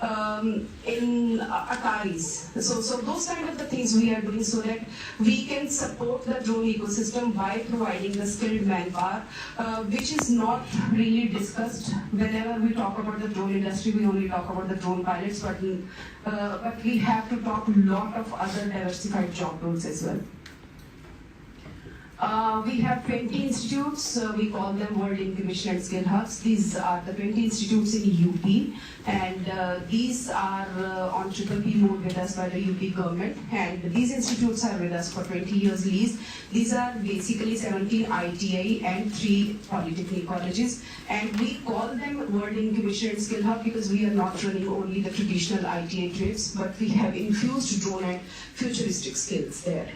in Ataris. So those kind of the things we are doing so that we can support the drone ecosystem by providing the skilled manpower, which is not really discussed. Whenever we talk about the drone industry, we only talk about the drone pilots, but we have to talk a lot of other diversified job roles as well. We have 20 institutes, we call them World Incubation and Skill Hubs. These are the 20 institutes in UP, and these are on PPP mode with us by the UP government, and these institutes are with us for 20 years lease. These are basically 17 ITI and 3 polytechnic colleges, and we call them World Incubation and Skill Hub because we are not running only the traditional ITI trips, but we have infused drone and futuristic skills there.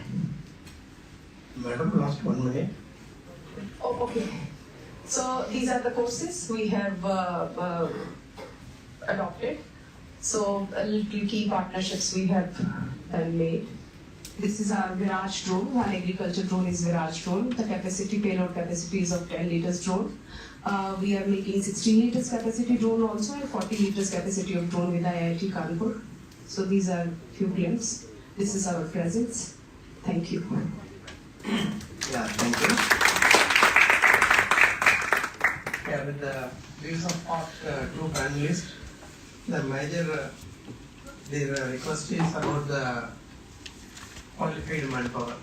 Madam, last 1 minute. Oh, okay. So these are the courses we have adopted. So a little key partnerships we have made. This is our Viraj drone. Our agriculture drone is Viraj drone. The payload capacity is of 10 liters drone. We are making 16 liters capacity drone also and 40 liters capacity of drone with IIT Kanpur. So these are few glimpses. This is our presence. Thank you. Yeah, thank you. Yeah, with the views of our 2 panelists, the major their request is about the qualified manpower.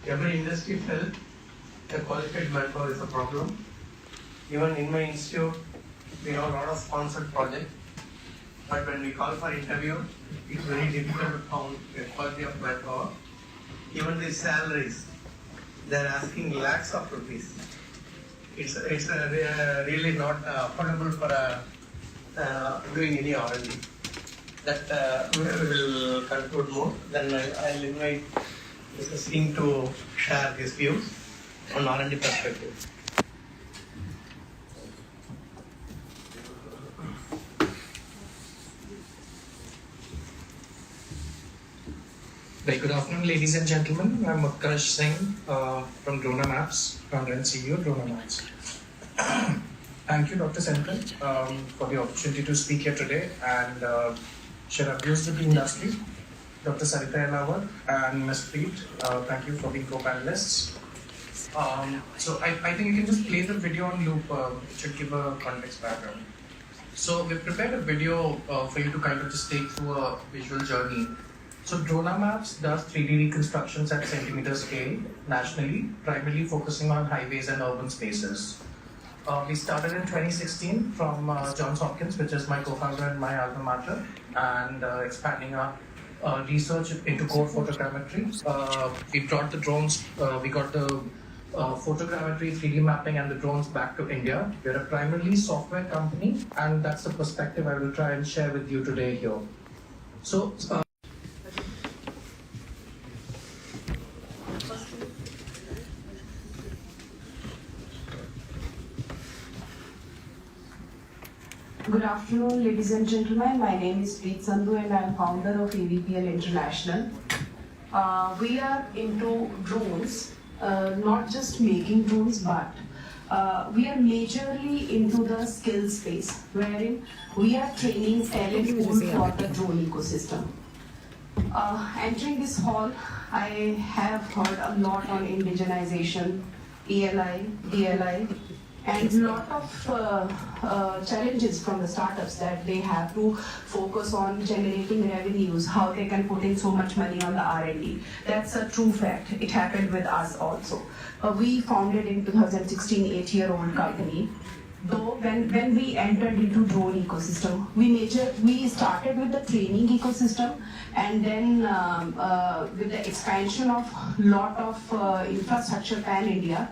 Every industry felt the qualified manpower is a problem. Even in my institute, we have a lot of sponsored projects, but when we call for interview, it's very difficult to find the quality of manpower. Even the salaries, they're asking lakhs of rupees. It's really not affordable for doing any R&D. That we will conclude more. Then I'll invite Mr. Singh to share his views on R&D perspective. Very good afternoon, ladies and gentlemen. I'm Utkarsh Singh from Drona Maps, founder and CEO of Drona Maps. Thank you, Dr. Central, for the opportunity to speak here today and share our views with the industry. Dr. Sarita Elawar and Ms. Preet, thank you for being co-panelists. So I think you can just play the video on loop. It should give a context background. So we've prepared a video for you to kind of just take through a visual journey. So Drona Maps does 3D reconstructions at centimeter scale nationally, primarily focusing on highways and urban spaces. We started in 2016 from Johns Hopkins, which is my co-founder and my alma mater, and expanding our research into core photogrammetry. We brought the drones, we got the photogrammetry, 3D mapping and the drones back to India. We're a primarily software company, and that's the perspective I will try and share with you today here. So. Good afternoon, ladies and gentlemen. My name is Preet Sandhu and I am founder of AVPL International. We are into drones, not just making drones, but we are majorly into the skill space, wherein we are training talent pool for the drone ecosystem. Entering this hall, I have heard a lot on indigenization, ELI, DLI, and a lot of challenges from the startups that they have to focus on generating revenues, how they can put in so much money on the R&D. That's a true fact. It happened with us also. We founded in 2016, 8-year-old company. Though when we entered into drone ecosystem, we started with the training ecosystem, and then with the expansion of lot of infrastructure pan-India,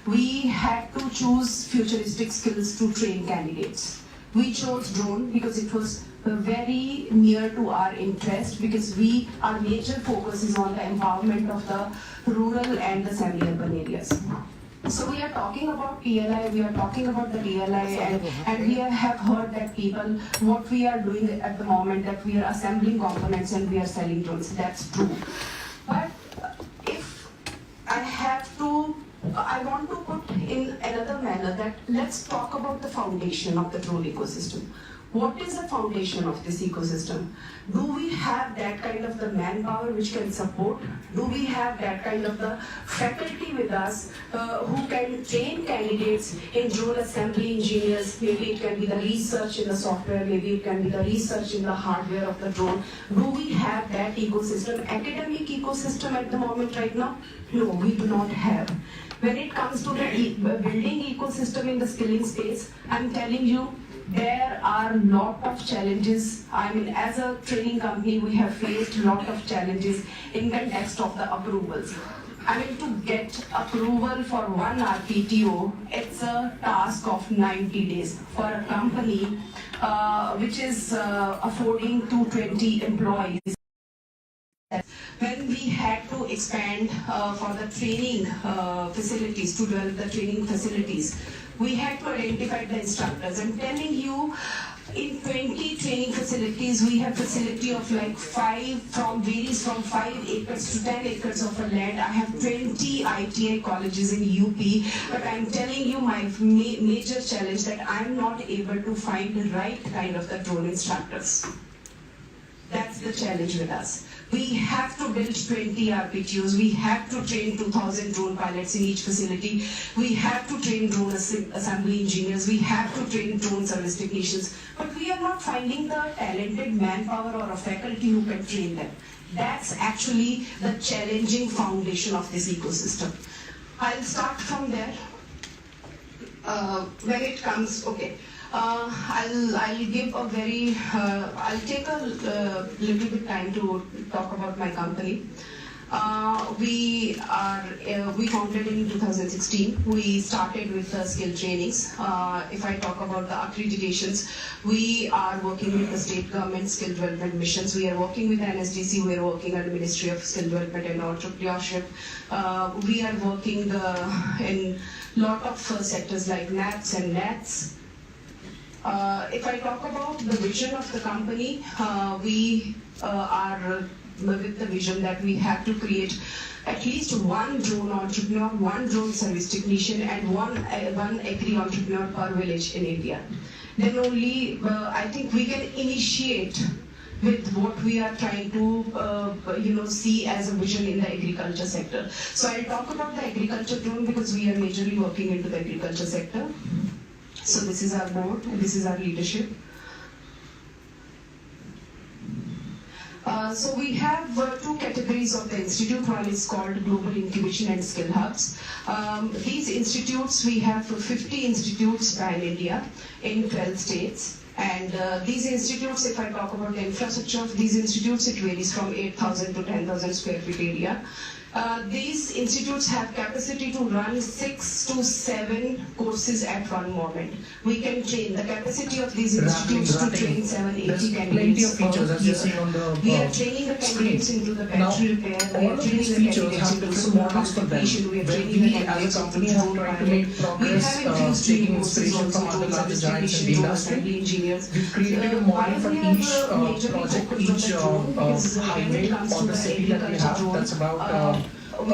we had to choose futuristic skills to train candidates. We chose drone because it was very near to our interest, because our major focus is on the empowerment of the rural and the semi-urban areas. So we are talking about PLI, we are talking about the DLI, and we have heard that people, what we are doing at the moment, that we are assembling components and we are selling drones. That's true. But if I want to put in another manner that let's talk about the foundation of the drone ecosystem. what is the foundation of this ecosystem? Do we have that kind of the manpower which can support? Do we have that kind of the faculty with us who can train candidates in drone assembly engineers? Maybe it can be the research in the software, maybe it can be the research in the hardware of the drone. Do we have that ecosystem, academic ecosystem at the moment right now? No, we do not have. When it comes to the building ecosystem in the skilling space, I'm telling you, there are a lot of challenges. I mean, as a training company, we have faced a lot of challenges in context of the approvals. I mean, to get approval for one RPTO, it's a task of 90 days for a company which is affording 220 employees. When we had to expand for the training facilities, to develop the training facilities, we had to identify the instructors. I'm telling you, in 20 training facilities, we have facility of like varies from 5 acres to 10 acres of a land. I have 20 ITI colleges in UP, but I'm telling you my major challenge that I'm not able to find the right kind of the drone instructors. That's the challenge with us. We have to build 20 RPTOs. We have to train 2,000 drone pilots in each facility. We have to train drone assembly engineers. We have to train drone service technicians. But we are not finding the talented manpower or a faculty who can train them. That's actually the challenging foundation of this ecosystem. I'll start from there. When it comes, okay. I'll give a very, I'll take a little bit time to talk about my company. We founded in 2016. We started with skill trainings. If I talk about the accreditations, we are working with the state government skill development missions. We are working with NSDC. We are working at the Ministry of Skill Development and Entrepreneurship. We are working in lot of sectors like NAPS and NATS. If I talk about the vision of the company, we are with the vision that we have to create at least one drone entrepreneur, one drone service technician, and one agri-entrepreneur per village in India. Then only I think we can initiate with what we are trying to see as a vision in the agriculture sector. So I'll talk about the agriculture drone because we are majorly working into the agriculture sector. So this is our board and this is our leadership. So we have two categories of the institute. One is called Global Incubation and Skill Hubs. These institutes, we have 50 institutes pan India in 12 states. And these institutes, if I talk about the infrastructure of these institutes, it varies from 8,000 to 10,000 square feet area. These institutes have capacity to run 6 to 7 courses at one moment. We can train the capacity of these institutes to train 780 candidates per year. We are training the candidates into the battery repair. We are training the candidates into solar application. We are training the candidates into drone pilot. We have infused training courses also to drone service technicians, drone assembly engineers. We've created a model for each project, each highway or the city that we have. That's about on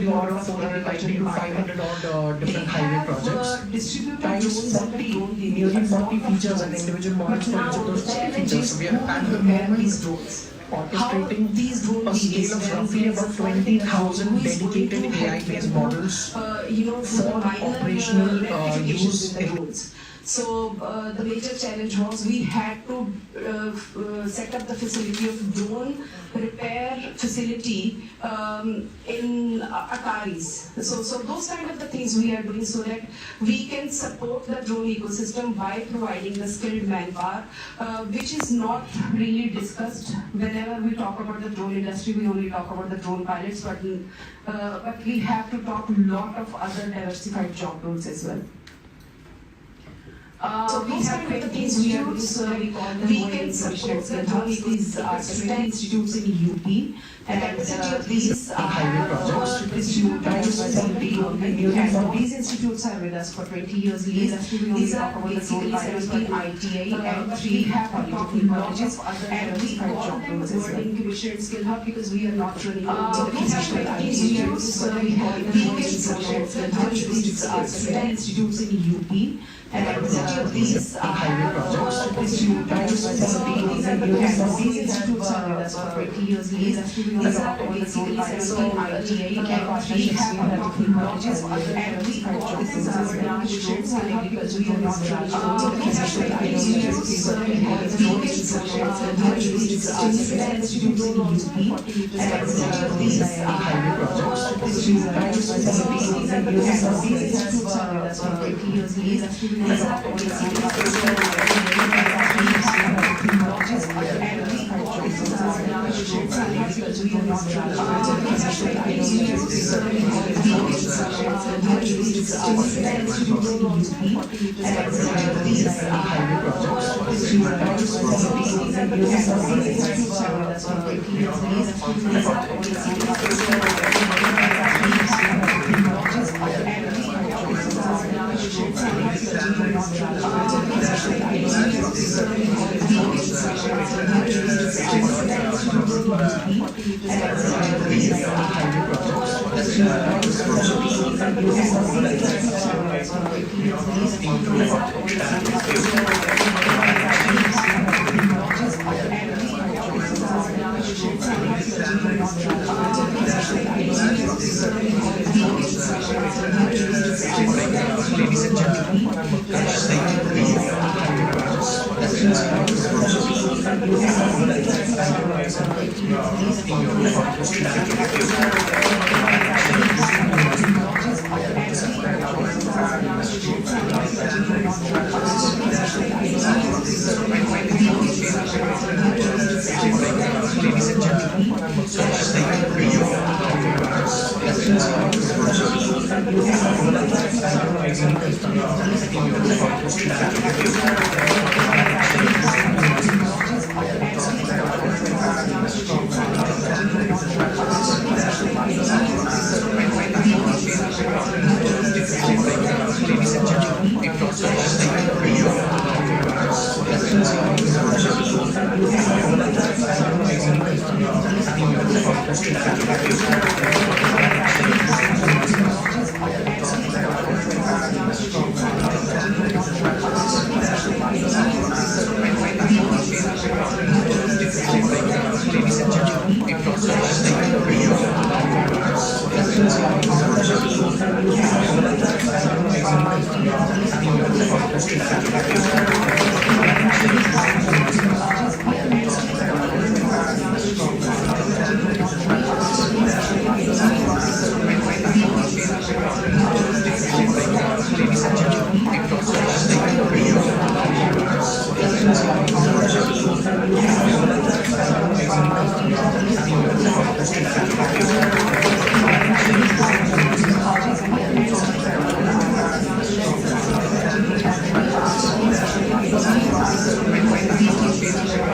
the order of 490 to 500 odd different highway projects. Times 40, nearly 40 features and individual models for each of those 40 features. So we are at the moment orchestrating a scale of roughly about 20,000 dedicated AI-based models for operational use in drones. So the major challenge was we had to set up the facility of drone repair facility in Ataris. So those kind of the things we are doing so that we can support the drone ecosystem by providing the skilled manpower, which is not really discussed. Whenever we talk about the drone industry, we only talk about the drone pilots, but we have to talk a lot of other diversified job roles as well. So these kind of the things we are doing, so we can support the drone. These are 10 institutes in UP, and these are these institutes are with us for 20 years. These are basically 17 ITI and 3 have polytechnic colleges, and we call them the World Incubation and Skill Hub because we are not running these institutes. We can support the drone. These are 10 institutes in UP. And these highway projects. these institutes are with us for 20 years. These are basically 17 ITI colleges, and we call this as graduates in agriculture. We are not Ladies and gentlemen, I'm Prakash Sisai.